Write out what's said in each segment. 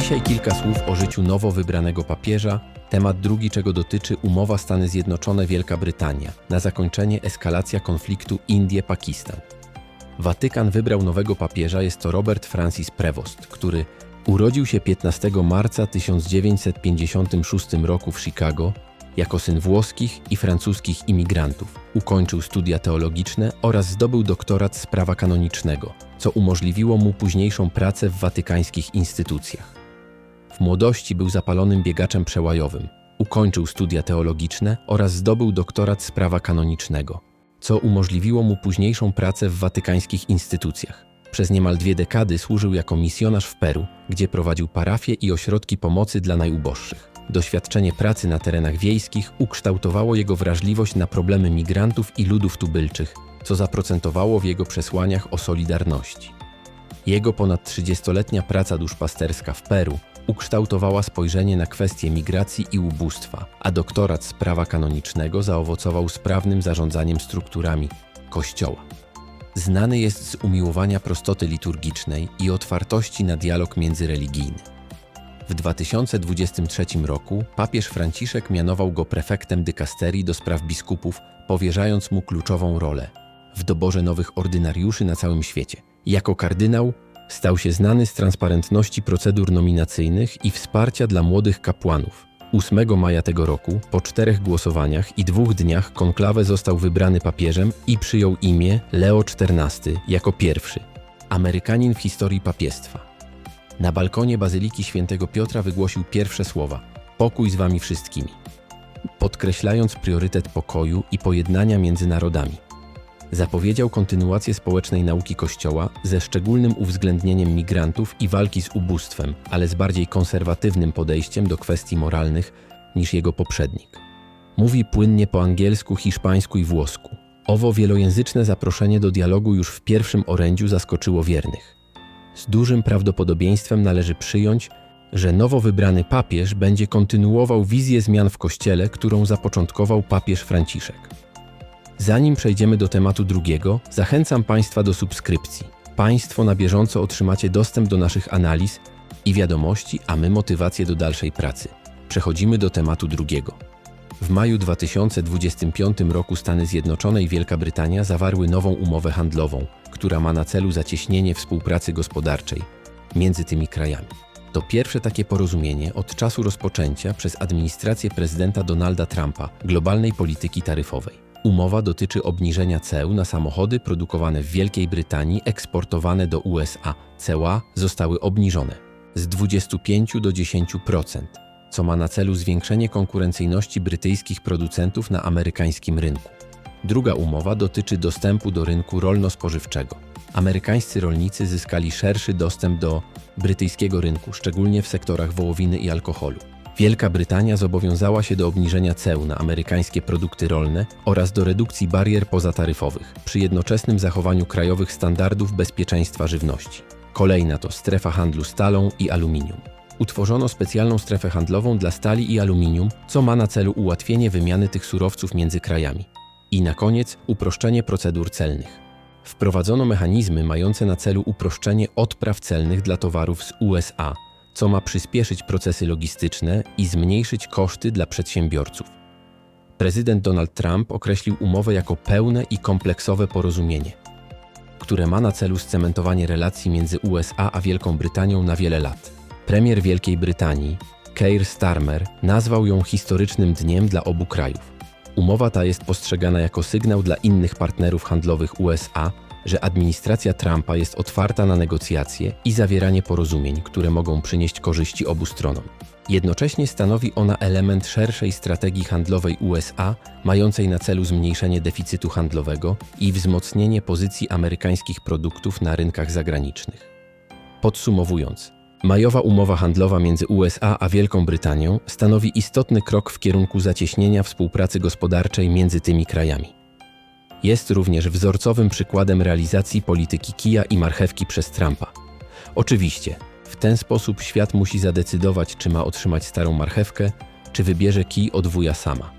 Dzisiaj kilka słów o życiu nowo wybranego papieża. Temat drugi, czego dotyczy umowa Stany Zjednoczone-Wielka Brytania. Na zakończenie eskalacja konfliktu Indie-Pakistan. Watykan wybrał nowego papieża, jest to Robert Francis Prevost, który urodził się 15 marca 1956 roku w Chicago jako syn włoskich i francuskich imigrantów. Ukończył studia teologiczne oraz zdobył doktorat z prawa kanonicznego, co umożliwiło mu późniejszą pracę w watykańskich instytucjach. W młodości był zapalonym biegaczem przełajowym. Ukończył studia teologiczne oraz zdobył doktorat z prawa kanonicznego, co umożliwiło mu późniejszą pracę w watykańskich instytucjach. Przez niemal 2 dekady służył jako misjonarz w Peru, gdzie prowadził parafie i ośrodki pomocy dla najuboższych. Doświadczenie pracy na terenach wiejskich ukształtowało jego wrażliwość na problemy migrantów i ludów tubylczych, co zaprocentowało w jego przesłaniach o solidarności. Jego ponad 30-letnia praca duszpasterska w Peru ukształtowała spojrzenie na kwestie migracji i ubóstwa, a doktorat z prawa kanonicznego zaowocował sprawnym zarządzaniem strukturami Kościoła. Znany jest z umiłowania prostoty liturgicznej i otwartości na dialog międzyreligijny. W 2023 roku papież Franciszek mianował go prefektem dykasterii do spraw biskupów, powierzając mu kluczową rolę w doborze nowych ordynariuszy na całym świecie. Jako kardynał stał się znany z transparentności procedur nominacyjnych i wsparcia dla młodych kapłanów. 8 maja tego roku, po 4 głosowaniach i 2 dniach, konklawę został wybrany papieżem i przyjął imię Leo XIV jako pierwszy Amerykanin w historii papiestwa. Na balkonie Bazyliki Świętego Piotra wygłosił pierwsze słowa: „Pokój z wami wszystkimi”, podkreślając priorytet pokoju i pojednania między narodami. Zapowiedział kontynuację społecznej nauki Kościoła ze szczególnym uwzględnieniem migrantów i walki z ubóstwem, ale z bardziej konserwatywnym podejściem do kwestii moralnych niż jego poprzednik. Mówi płynnie po angielsku, hiszpańsku i włosku. Owo wielojęzyczne zaproszenie do dialogu już w pierwszym orędziu zaskoczyło wiernych. Z dużym prawdopodobieństwem należy przyjąć, że nowo wybrany papież będzie kontynuował wizję zmian w Kościele, którą zapoczątkował papież Franciszek. Zanim przejdziemy do tematu drugiego, zachęcam Państwa do subskrypcji. Państwo na bieżąco otrzymacie dostęp do naszych analiz i wiadomości, a my motywację do dalszej pracy. Przechodzimy do tematu drugiego. W maju 2025 roku Stany Zjednoczone i Wielka Brytania zawarły nową umowę handlową, która ma na celu zacieśnienie współpracy gospodarczej między tymi krajami. To pierwsze takie porozumienie od czasu rozpoczęcia przez administrację prezydenta Donalda Trumpa globalnej polityki taryfowej. Umowa dotyczy obniżenia ceł na samochody produkowane w Wielkiej Brytanii eksportowane do USA. Cła zostały obniżone z 25 do 10%, co ma na celu zwiększenie konkurencyjności brytyjskich producentów na amerykańskim rynku. Druga umowa dotyczy dostępu do rynku rolno-spożywczego. Amerykańscy rolnicy zyskali szerszy dostęp do brytyjskiego rynku, szczególnie w sektorach wołowiny i alkoholu. Wielka Brytania zobowiązała się do obniżenia ceł na amerykańskie produkty rolne oraz do redukcji barier pozataryfowych przy jednoczesnym zachowaniu krajowych standardów bezpieczeństwa żywności. Kolejna to strefa handlu stalą i aluminium. Utworzono specjalną strefę handlową dla stali i aluminium, co ma na celu ułatwienie wymiany tych surowców między krajami. I na koniec uproszczenie procedur celnych. Wprowadzono mechanizmy mające na celu uproszczenie odpraw celnych dla towarów z USA, co ma przyspieszyć procesy logistyczne i zmniejszyć koszty dla przedsiębiorców. Prezydent Donald Trump określił umowę jako pełne i kompleksowe porozumienie, które ma na celu scementowanie relacji między USA a Wielką Brytanią na wiele lat. Premier Wielkiej Brytanii, Keir Starmer, nazwał ją historycznym dniem dla obu krajów. Umowa ta jest postrzegana jako sygnał dla innych partnerów handlowych USA, że administracja Trumpa jest otwarta na negocjacje i zawieranie porozumień, które mogą przynieść korzyści obu stronom. Jednocześnie stanowi ona element szerszej strategii handlowej USA, mającej na celu zmniejszenie deficytu handlowego i wzmocnienie pozycji amerykańskich produktów na rynkach zagranicznych. Podsumowując, majowa umowa handlowa między USA a Wielką Brytanią stanowi istotny krok w kierunku zacieśnienia współpracy gospodarczej między tymi krajami. Jest również wzorcowym przykładem realizacji polityki kija i marchewki przez Trumpa. Oczywiście, w ten sposób świat musi zadecydować, czy ma otrzymać starą marchewkę, czy wybierze kij od wuja sama.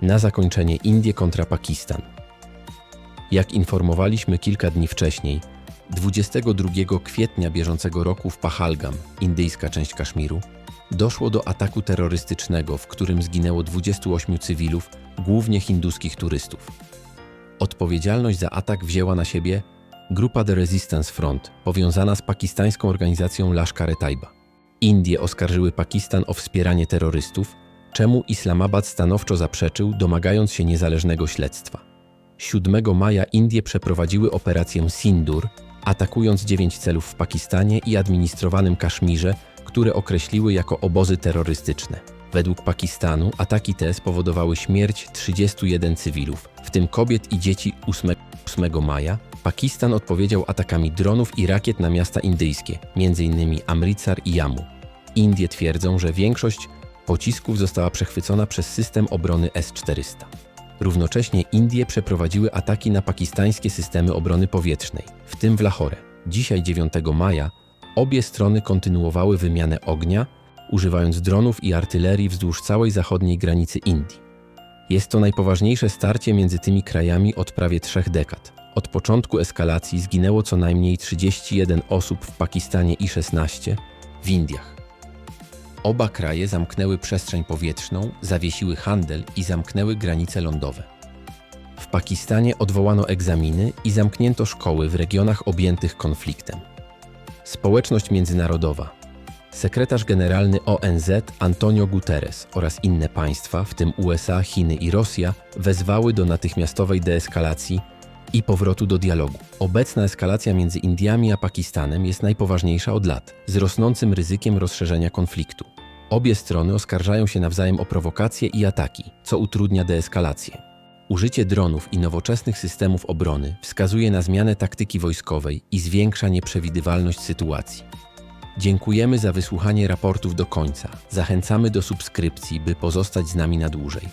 Na zakończenie Indie kontra Pakistan. Jak informowaliśmy kilka dni wcześniej, 22 kwietnia bieżącego roku w Pahalgam, indyjska część Kaszmiru, doszło do ataku terrorystycznego, w którym zginęło 28 cywilów, głównie hinduskich turystów. Odpowiedzialność za atak wzięła na siebie grupa The Resistance Front, powiązana z pakistańską organizacją Lashkar-e-Taiba. Indie oskarżyły Pakistan o wspieranie terrorystów, czemu Islamabad stanowczo zaprzeczył, domagając się niezależnego śledztwa. 7 maja Indie przeprowadziły operację Sindur, atakując 9 celów w Pakistanie i administrowanym Kaszmirze, które określiły jako obozy terrorystyczne. Według Pakistanu ataki te spowodowały śmierć 31 cywilów, w tym kobiet i dzieci. 8 maja Pakistan odpowiedział atakami dronów i rakiet na miasta indyjskie, m.in. Amritsar i Jammu. Indie twierdzą, że większość pocisków została przechwycona przez system obrony S-400. Równocześnie Indie przeprowadziły ataki na pakistańskie systemy obrony powietrznej, w tym w Lahore. Dzisiaj 9 maja obie strony kontynuowały wymianę ognia, używając dronów i artylerii wzdłuż całej zachodniej granicy Indii. Jest to najpoważniejsze starcie między tymi krajami od prawie 3 dekad. Od początku eskalacji zginęło co najmniej 31 osób w Pakistanie i 16 w Indiach. Oba kraje zamknęły przestrzeń powietrzną, zawiesiły handel i zamknęły granice lądowe. W Pakistanie odwołano egzaminy i zamknięto szkoły w regionach objętych konfliktem. Społeczność międzynarodowa, sekretarz generalny ONZ Antonio Guterres oraz inne państwa, w tym USA, Chiny i Rosja, wezwały do natychmiastowej deeskalacji i powrotu do dialogu. Obecna eskalacja między Indiami a Pakistanem jest najpoważniejsza od lat, z rosnącym ryzykiem rozszerzenia konfliktu. Obie strony oskarżają się nawzajem o prowokacje i ataki, co utrudnia deeskalację. Użycie dronów i nowoczesnych systemów obrony wskazuje na zmianę taktyki wojskowej i zwiększa nieprzewidywalność sytuacji. Dziękujemy za wysłuchanie raportów do końca. Zachęcamy do subskrypcji, by pozostać z nami na dłużej.